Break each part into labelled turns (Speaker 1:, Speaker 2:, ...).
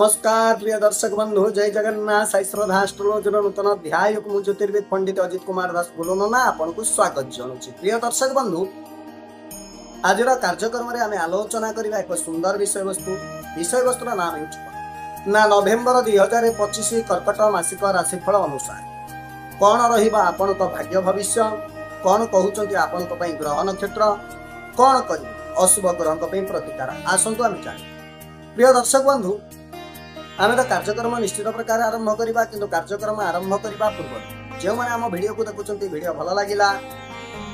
Speaker 1: नमस्कार प्रिय दर्शक बंधु जय जगन्नाथ साई श्रद्धा एस्ट्रोलॉजर नूतन अध्याय को मु ज्योतिर्विद पंडित अजित कुमार दास बोलना आपन को स्वागत जनाऊँ। प्रिय दर्शक बंधु आज कार्यक्रम में आम आलोचना करवा एक सुंदर विषय वस्तु नाम ना नवेम्बर 2025 कर्कट मासिक राशिफल अनुसार कौन रहिबा आपण भाग्य भविष्य कौन कहते आपण ग्रह नक्षत्र कौन कर अशुभ ग्रह प्रतिकार आसतु आम जान। प्रिय दर्शक बंधु आम तो कार्यक्रम निश्चित प्रकार आरंभ करवा कि कार्यक्रम आरंभ करने पूर्व जो मैंने आम वीडियो को देखुं वीडियो भल लगा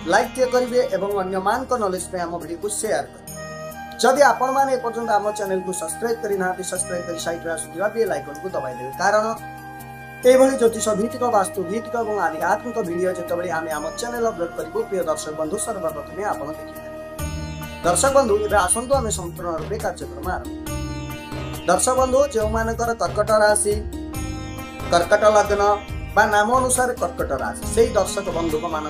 Speaker 1: लाइक करेंगे और अन्य मान नॉलेज पे आम वीडियो को शेयर करेंगे। जदि आपण मैंने एपर्यंत आम चैनल को सब्सक्राइब करना सब्सक्राइब कर साइड आसुवा बेल आइकन को दबाई कारण यह ज्योतिष भीतिक वास्तु भीतिक और आध्यात्मिक वीडियो जिते आम आम चैनल अपलोड करूँ प्रिय दर्शक बंधु सर्वप्रथमे आप देखिए। दर्शक बंधु ये आसतु आम संपूर्ण रूपे कार्यक्रम आरंभ। दर्शक बंधु जो मानकर कर्कट राशि कर्कट लग्न बा नाम अनुसार कर्कट राशि से दर्शक बंधु मान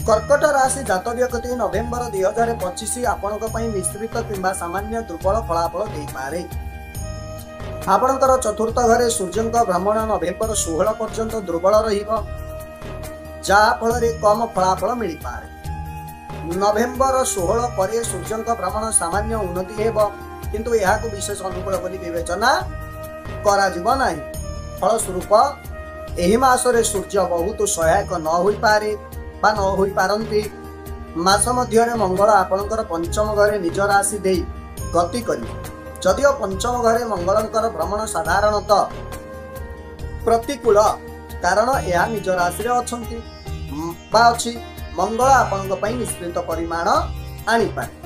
Speaker 1: कर्कट राशि जात व्यक्ति नवेम्बर 2025 आपण मिश्रित कि सामान्य दुर्बल फलाफल दे पारे। आपणकर चतुर्थ घरे सूर्य भ्रमण नवेम्बर 16 पर्यंत दुर्बल रहा कम फलाफल मिल पारे। नवेम्बर 16 पर सूर्य भ्रमण सामान्य उन्नति हेब किंतु यह विशेष अनुकूल बोली विवेचना करा नहीं। फलस्वरूप एही मासरे सूर्य बहुत सहायक न होई पारे बा न होई पारंती। मास मध्य मंगल आपणकर पंचम घरे निज राशि दे गति करिवे। जदिओ पंचम घरे मंगलंकर भ्रमण साधारणतः प्रतिकूल कारण यह निज राशि रे अछंती बा अछि मंगल आपणक पई निश्चित परिमाण आनी पारे।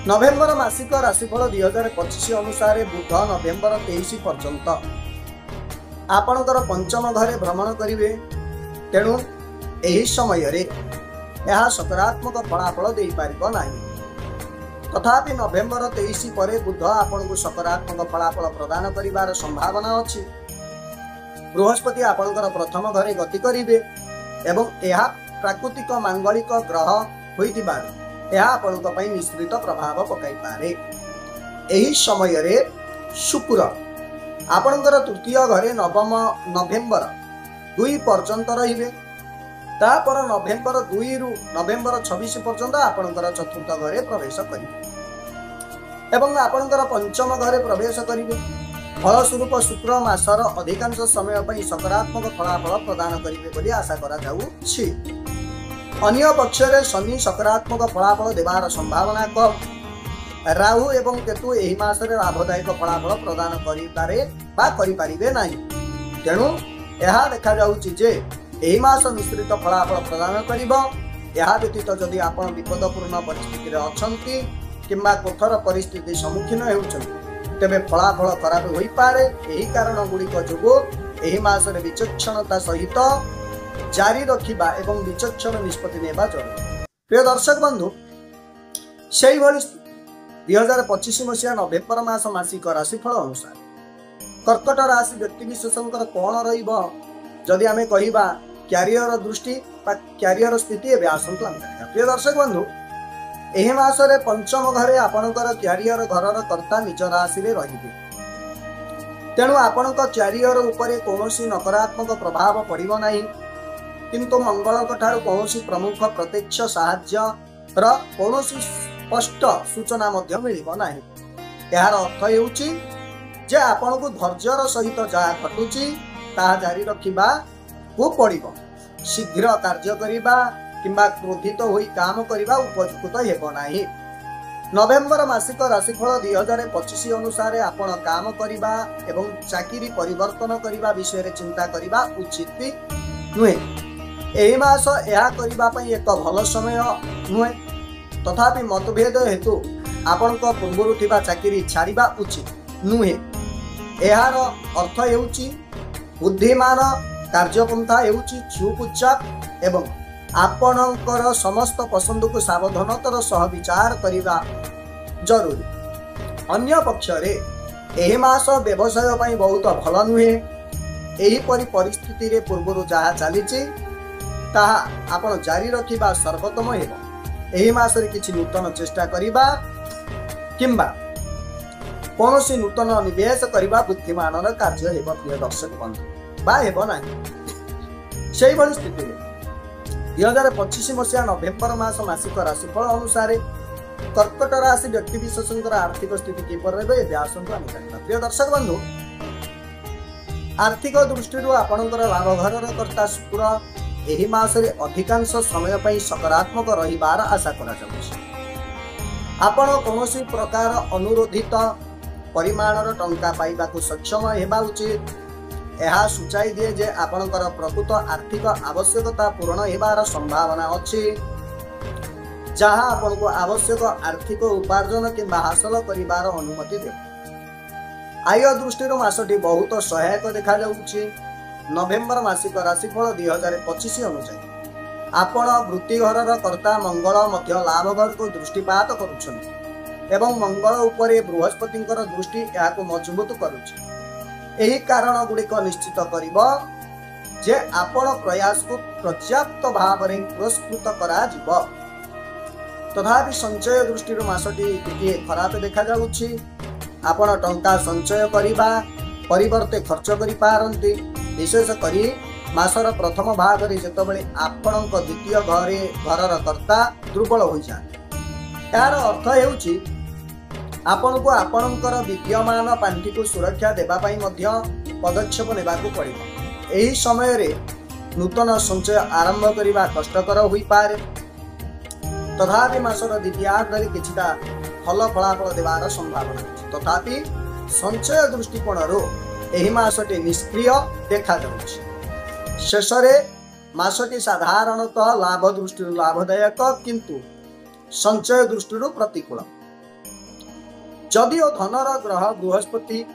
Speaker 1: नवेम्बर मासिक राशिफल 2025 अनुसार बुध नवेम्बर 23 पर्यंत आपणकर पंचम घरे भ्रमण करिवे। तेणु एही समय रे यह सकारात्मक फलाफल दे पारिबो नाही। तथापि नवेम्बर 23 पर बुध आपन को सकारात्मक फलाफल प्रदान करिवार संभावना अछि। बृहस्पति आपणकर प्रथम घरे गति करिवे एवं यह प्राकृतिक मांगलिक ग्रह होइतिबार यह आपणक पई मिश्रित प्रभाव पकाई पारे। एही समय रे शुक्र आपणकर तृतीय घरे नवेम्बर 2 पर्यंत रहिबे। तापर नवेम्बर 2 रु नवेम्बर 26 पर्यंत आपणकर चतुर्थ घरे प्रवेश करिवे एवं आपणकर पंचम घरे प्रवेश करिवे। फलस्वरूप शुक्र मासर अधिकांश समय पई सकारात्मक फलाफल प्रदान करिवे बोली आशा करा जाउछि। अन्य पक्षरे शनि सकारात्मक फलाफल देवार संभावना कम। राहु एवं केतु एही मासरे लाभदायक फलाफल प्रदान करिपारे नाही। तेणु यह देखा जाउछि जे एही मास मिश्रित फलाफल प्रदान करिबो। यह व्यतीत जदि आपण विपदपूर्ण परिस्थिति रे अछंती किंबा कठोर परिस्थिति सम्मुखीन हेउछंती तेबे फलाफल खराब होई पारे। एही कारण गुड़िक जोगु एही मासरे विचक्षणता सहित जारी रखिबा एवं विचक्षण निष्पत्ति नेबा जरूरी। प्रिय दर्शक बंधु से 2025 मसीहा नवेम्बर मास मासिक राशिफल अनुसार कर्कट राशि व्यक्ति विशेषकर कौन रहिबो जदि आमे कहिबा क्यारियर दृष्टि बा क्यारियर स्थिति एबे आसंतु आमे जानिबा। प्रिय दर्शक बंधु एही मासरे पंचम घरे आपणकर क्यारियर घरर कर्ता निज राशि रे रहिबे। तेणु आपणक क्यारियर उपरे कोनोसी नकारात्मक प्रभाव पड़िबो नाही किंतु मंगल ठारू कौनसी प्रमुख प्रत्यक्ष साहाय्य कौनसी स्पष्ट सूचना मध्य मिलिबो नाही। यार अर्थ हेउची जे आपन को धैर्यर सहित जहा घटुची ताहा जारी रखिबा को पड़िबो। शीघ्र कार्य करिबा किंबा क्रोधित होई काम करिबा उपयुक्त हेबो नाही। नवेम्बर मासिक राशिफल 2025 अनुसार आपण काम करिबा एवं चाकरी परिवर्तन करिबा विषय रे चिंता करिबा उचित नुहे। एही मास यह करने एक भल समय नुहे। तथापि मतभेद हेतु आपण पूर्व चाकरी छाड़ा उचित नुहे। यार अर्थ हेउची बुद्धिमान कार्यपंथा हेउची चुपचाप एवं आपणकर समस्त पसंद को सावधानतार सह विचार करने जरूरी। अन्य पक्षरे एही मास व्यवसाय पई बहुत भल नुहे। एही परिस्थिति रे पूर्व जहाँ चली ताहा आपण जारी रखिबा सर्वोत्तम हेबो। एही मासरे किछि नूतन चेष्टा करिबा किंबा कौन सी नूतन निवेश करने बुद्धिमान कार्य हेब प्रिय दर्शक बंधु बा हेब नाही से स्थिति 2025 मसीहा नवेम्बर मास मासिक राशिफल अनुसार कर्कट राशि व्यक्ति विशेष आर्थिक स्थिति किपर रही आसतु आम जाना। प्रिय दर्शक बंधु आर्थिक दृष्टि आपणकर लाभ घर कर्ता शुक्र एही मासरे अधिकांश समय पर सकारात्मक रहिबार आशा करा जाउछि। आपण कौनसी प्रकार अनुरोधित परिमाणर टंका पाइबाकू सक्षम हेबा उचित। यह सूचाई दिए जे आपणकर प्रकृत आर्थिक आवश्यकता पूर्ण हेबार संभावना अछि जहाँ आपनको आवश्यक आर्थिक उपार्जन किंबा हासिल करिबार अनुमति दे। आय दृष्टि मासटी बहुत सहायक देखा जाउछि। नवेम्बर मासिक राशिफल 2025 अनुसार आपण वृत्ति घर कर्ता मंगल मध्य लाभ घर को दृष्टिपात करुछन एवं मंगल उपरे बृहस्पति दृष्टि याको मजबूत करुछि। एही कारण गुड़िक निश्चित करिबो जे आपण प्रयास को पर्याप्त भाव में पुरस्कृत करा जिवो। तथापि संचय दृष्टि मासटी टिके खराब देखा जाउछि। आपण टंका संचय करिबा परिवर्ते खर्च करि पारंती। विशेष करी मासर प्रथम भाग रे जेतबेले आपणक द्वितीय घरर कर्ता दुर्बल होई जाय यार अर्थ हेउछि आपनको आपणकर विद्यमान पांठी को सुरक्षा देबा पई मध्य पदक्षेप नेबाकू पड़िबो। एही समय रे नूतन संचय आरंभ करिबा कष्टकर होई पारे। तथापि मासर द्वितीयार्धरे किछिटा फल फलाफल देवार संभावना अछि। तथापि संचय दृष्टिकोणरू एही मासटी निष्क्रिय देखा जाउछि। शेषरे मासटी साधारणतः लाभ दृष्टि लाभदायक किंतु संचय दृष्टि प्रतिकूल। जदिओ धनर ग्रह बृहस्पति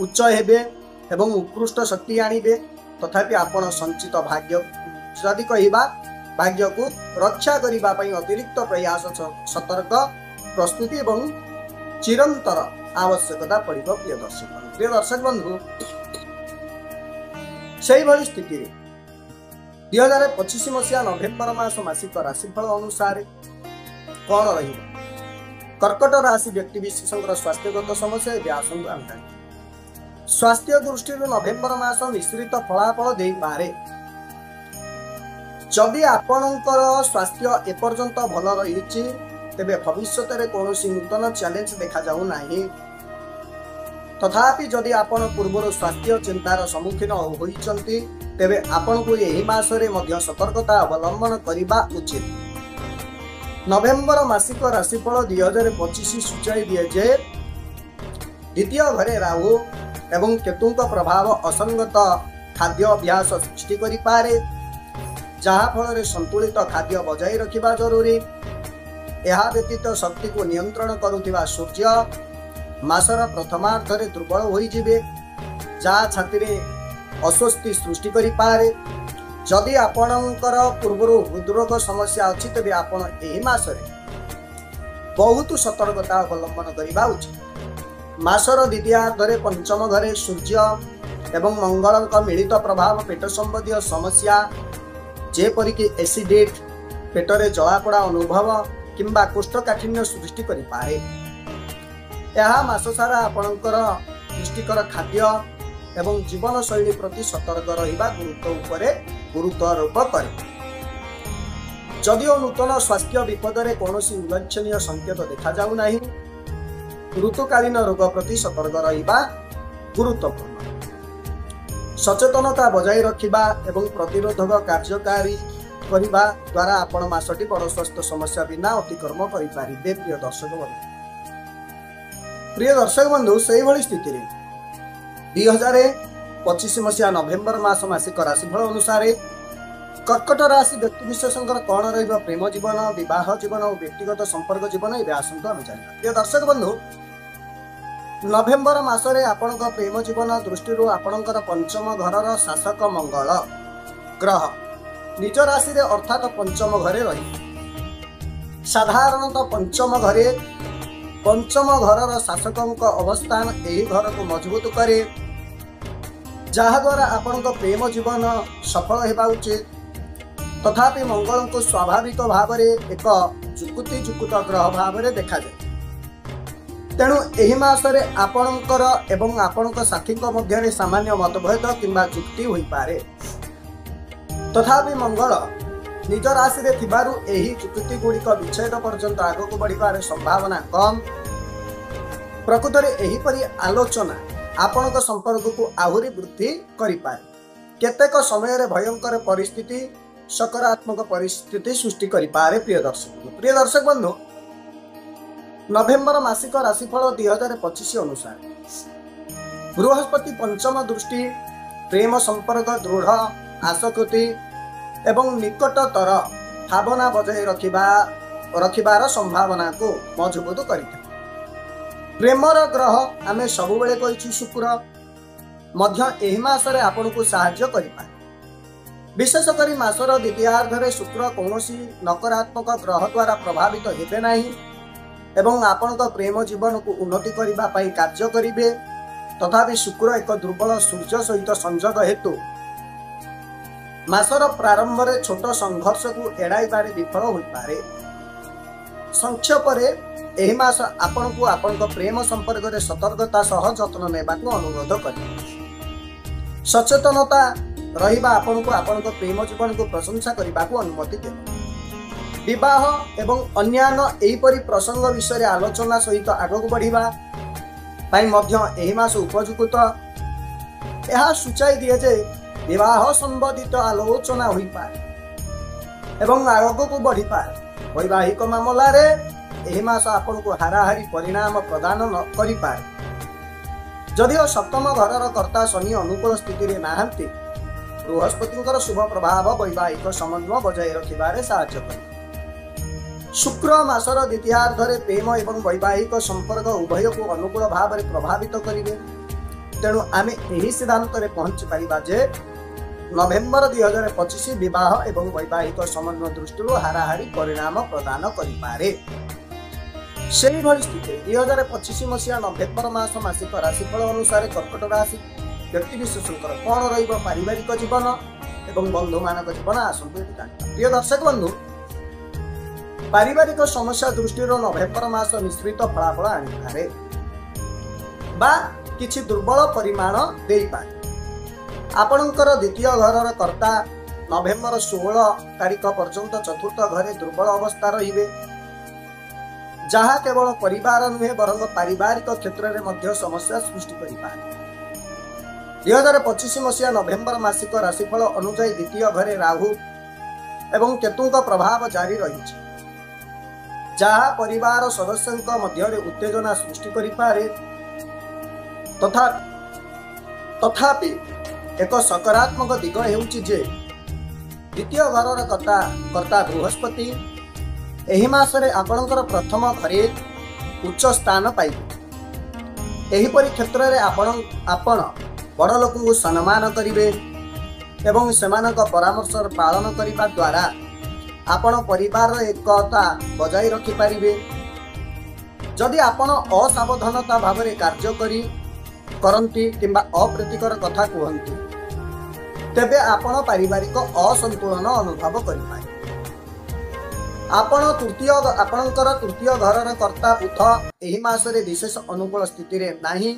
Speaker 1: उच्च हेबे एवं उत्कृष्ट शक्ति आनिबे तथापि आपण संचित भाग्य जदि कहिबा भाग्य को रक्षा करिबा पई अतिरिक्त प्रयास सतर्क प्रस्तुति एवं चिरंतर आवश्यकता पड़िबो। प्रिय दर्शक बंधु सेही भली स्थिति रे 2025 मसीहा नवेम्बर मास मासिक राशिफल अनुसार कौन रहिबो। कर्कट राशि व्यक्ति विशेष स्वास्थ्यगत समस्या आसंतु आम जाना। स्वास्थ्य दृष्टि नवेम्बर मास मिश्रित फलाफल दे पारे। जदि आपणकर स्वास्थ्य एपर्यंत भल रही तेबे भविष्य में कौन नूतन चैलेंज देखा जाऊ नाही। तथापि जदि आपण पूर्व स्वास्थ्य चिंतार सम्मुखीन होइचंती तेबे आपण को यही मासरे मध्य सतर्कता अवलंबन करबा उचित। नवेम्बर मासिक राशिफल 2025 सूचाई दिए जे द्वितीय घरे राहु एवं केतुंक प्रभाव असंगत खाद्य अभ्यास सृष्टि करि पारे जहा फल संतुलित खाद्य बजाई रखिबा जरूरी। यह व्यतीत शक्ति को नियंत्रण करुथिबा सूर्य मासर प्रथमार्धरे दुर्बल होई जिवे जहा छाती अस्वस्थि सृष्टि करि पारे। जदि आपणकर पूर्व हृदरोग समस्या अच्छी तेज आपण एही मासरे बहुत सतर्कता अवलंबन करबा उचित। मासर द्वितीयार्धरे पंचम घरे सूर्य एवं मंगल मिलित प्रभाव पेट संबंधी समस्या जेपरिक एसिडेट पेटरे जलापोड़ा अनुभव किंबा कोष्ठकाठिन्य सृष्टि करि पारे। यह मास सारा आपणकर पुष्टिकर खाद्य एवं जीवन शैली प्रति सतर्क रहिबा गुरुत्वारोप करे। जदिओ नूतन स्वास्थ्य विपद में कौन उल्लेखनीय संकेत देखा जाऊ नाही ऋतुकालीन रोग प्रति सतर्क रहिबा गुरुत्वपूर्ण। सचेतनता बजाय रखिबा एवं प्रतिरोधक कार्यकारी करिबा द्वारा आपण मासटी बड़ स्वास्थ्य समस्या बिना अतिक्रम करि पारिबे। प्रिय दर्शक बंधु सेही भली स्थिति रे 2025 मसीहा नवेम्बर मास मासिक राशिफल अनुसार कर्कट राशि व्यक्ति विशेष कौन रहिबा प्रेम जीवन विवाह जीवन और व्यक्तिगत संपर्क जीवन ए आसंतु आम जाना। प्रिय दर्शक बंधु नवेम्बर मासरे आपणक प्रेम जीवन दृष्टि आपणकर पंचम घरर शासक मंगल ग्रह निज राशि रे अर्थात पंचम घरे रही। साधारणतः पंचम घरर शासक अवस्थान यही घर को मजबूत करे जहाद्वारा आपणक प्रेम जीवन सफल हेबा उचित। तथापि मंगल को स्वाभाविक भाव में एक जुकुत ग्रह भाव में देखा जाए। तेणु एही मासरे आपणकर एवं आपणक साथीक मध्यरे सामान्य मतभेद किंबा जुक्ति होई पारे। तथापि मंगल निज राशि रे थिबारु एही जुक्ति गुड़िक विच्छेद पर्यंत आगक बढ़िबार संभावना कम। प्रकृत रे एही परि आलोचना आपणक संपर्क को आहुरी वृद्धि करि पारे। केतेक समय रे भयंकर परिस्थिति सकारात्मक परिस्थिति सृष्टि करि पारे। प्रिय दर्शक बंधु, नवेम्बर मासिक राशिफल 2025 अनुसार बृहस्पति पंचम दृष्टि प्रेम संपर्क दृढ़ आसक्ति एवं निकटतर भावना बजाय रखिबार संभावना को मजबूत करिଥାଏ। प्रेमर ग्रह आमे सब बेले कहिछु शुक्र मध्य एही मासरे आपनकु सहाय्य करिपारे। विशेष करी मासर द्वितीयार्धरे शुक्र कौनसी नकारात्मक ग्रह द्वारा प्रभावित हेबे नाही एवं आपनक प्रेम जीवन को उन्नति करिबा पई कार्य करिवे। तथापि शुक्र एक दुर्बल सूर्य सहित संयोग हेतु मासर प्रारंभ में छोट संघर्ष को एड़ाइबारे विफल होई पारे। संक्षेप एही मास आपनकु आपनक प्रेम संपर्क रे सतर्कता सह जत्न नेबाकु अनुरोध करिवे। सचेतनता रहिबा आपनकु आपनक प्रेम जीवन को प्रशंसा करिबाकु अनुमति देबे। विवाह एवं अन्यान्य एहीपरि प्रसंग विषय आलोचना सहित आगक बढ़िबा पाई मध्य एही मास उपयुक्त। यह सूचाई दिए जे विवाह संबंधित आलोचना होई पारे एवं आगक को बढ़ी पारे। वैवाहिक मामला रे एही मास आपनको हाराहारी परिणाम प्रदान न करि पारे। जदिओ सप्तम घरर कर्ता शनि अनुकूल स्थिति रे नाहंती, बृहस्पतिଙ୍କର शुभ प्रभाव वैवाहिक समन्वय बजाय रखिबारे सहाय्य करे। शुक्र मासर द्वितीयार्धरे प्रेम एवं वैवाहिक संपर्क उभय को अनुकूल भाव में प्रभावित करेंगे। तेणु आमे एही सिद्धांत रे पहुंची पारिबा जे नवेम्बर 2025 विवाह एवं वैवाहिक समन्वय दृष्टि हाराहारी परिणाम प्रदान करिपारे। सेही भली स्थिति 2025 मसीहा नवेम्बर मास मासिक राशिफल अनुसार कर्कट राशि व्यक्ति विशेषकर कौन रहिबो पारिवारिक जीवन एवं बंधु मानक जीवन आसंतु एठी जानिबा। प्रिय दर्शक बंधु, पारिवारिक समस्या दृष्टि नवेम्बर मास मिश्रित फलाफल आनिपारे बा किछि दुर्बल परिमाण देई पारे। आपणकर द्वितीय घरर कर्ता नवेम्बर 16 तारिख पर्यंत चतुर्थ घरे दुर्बल अवस्था रहिबे, जहा केवल परिवार नुहे बरंग पारिवारिक क्षेत्र में मध्य समस्या सृष्टि करि पारे। 2025 मसीहा नवेम्बर मासिक राशिफल अनुसार द्वितीय घरे राहु एवं केतुंक प्रभाव जारी रही, जहा परिवार सदस्यों मध्य उत्तेजना सृष्टि करि पारे। तथापि एक सकारात्मक दिग हेउछि जे द्वितीय घरर कर्ता बृहस्पति एही मासरे आपणकर प्रथम घरे उच्च स्थान पाइबे। एहीपरि क्षेत्र रे आपण बड़ लोकଙ୍କୁ सम्मान करिवे एवं सेमानक परामर्श पालन करिबा द्वारा आपण परिवार एकता बजाय रखि पारिबे। जदि आपण असावधानता भाव में कार्य करती किंबा अप्रीतिकर कथा कहती, तेबे आपण पारिवारिक असंतुलन अनुभव करिपारे। आपणकर तृतीय घरर कर्ता बुध एही मासरे विशेष अनुकूल स्थिति रे नाही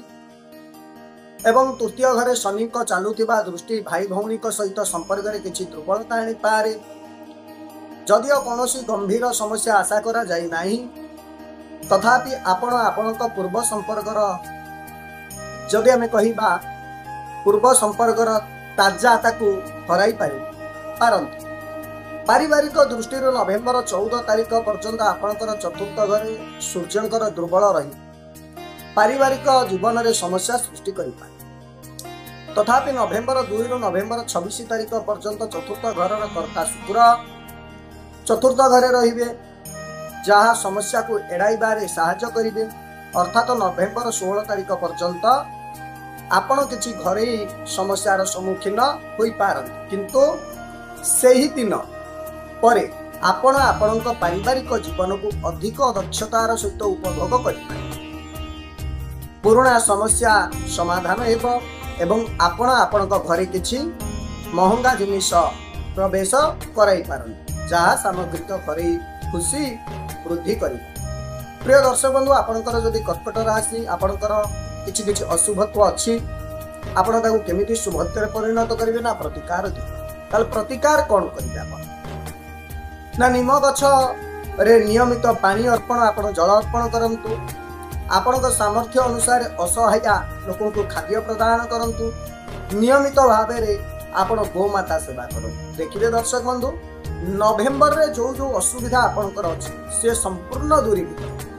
Speaker 1: एवं तृतीय घरे शनि चलुथिबा दृष्टि भाई भौणी सहित संपर्क रे किछि दुर्बलता आनि पारे। जदिओ कौनसी गंभीर समस्या आशा करा जाई नाही, तथापि आपण आपणक पूर्व संपर्कर जदि आमे कहिबा पूर्व संपर्कर ताजाता को हराई पारंती। पारिवारिक दृष्टि नवेम्बर 14 तारिख पर्यंत आपणकर चतुर्थ घरे सूर्यंकर दुर्बल रही पारिवारिक जीवन में समस्या सृष्टि करिपारे। तथापि नवेम्बर 2 रु नवेम्बर 26 तारिख पर्यंत चतुर्थ घरर कर्ता शुक्र चतुर्थ घरे रहिबे, जहा समस्या को एड़ाइबारे सहायता करिवे। अर्थात नवेम्बर 16 तारिख पर्यंत आपण किछि घरे समस्यार सम्मुखीन होई पारंती, किंतु सेही दिन परे आपण आपणक पारिवारिक जीवन को अधिक दक्षतार सहित उपभोग करिपारे। पुराना समस्या समाधान हेबो एवं आपण आपणक घरे किछि महंगा जिनिस प्रवेश कराई पारंती, जहा सामग्रिक घरे खुशी वृद्धि करिबो। प्रिय दर्शक बंधु आपणकर जदि कर्कट राशि आपणकर किछि किछि अशुभत्व अछि आपण ताकू केमिति शुभत्व परिणत करिवे ना प्रतिकार दिबे ताल प्रतिकार कोन करिवे आपण ना निम गछ रे नियमित पानी अर्पण आपण जल अर्पण करंतु आपण सामर्थ्य अनुसार असहाय लोक को खाद्य प्रदान करंतु नियमित भाव में आपण गोमाता सेवा करंतु देखिए दर्शक बंधु नवेम्बर रे जो जो असुविधा आपणकर अछि से संपूर्ण दूरीभूत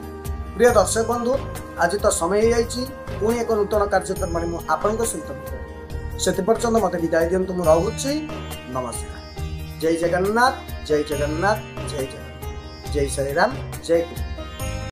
Speaker 1: प्रिय दर्शक बंधु आज तो समय हो पुणी एक नूतन कार्यक्रम में आपंक सहित से पर्यंत मत विदाय दिंतु मुझे नमस्कार जय जगन्नाथ जय जगन्नाथ जय जगन्नाथ जय श्रीराम जय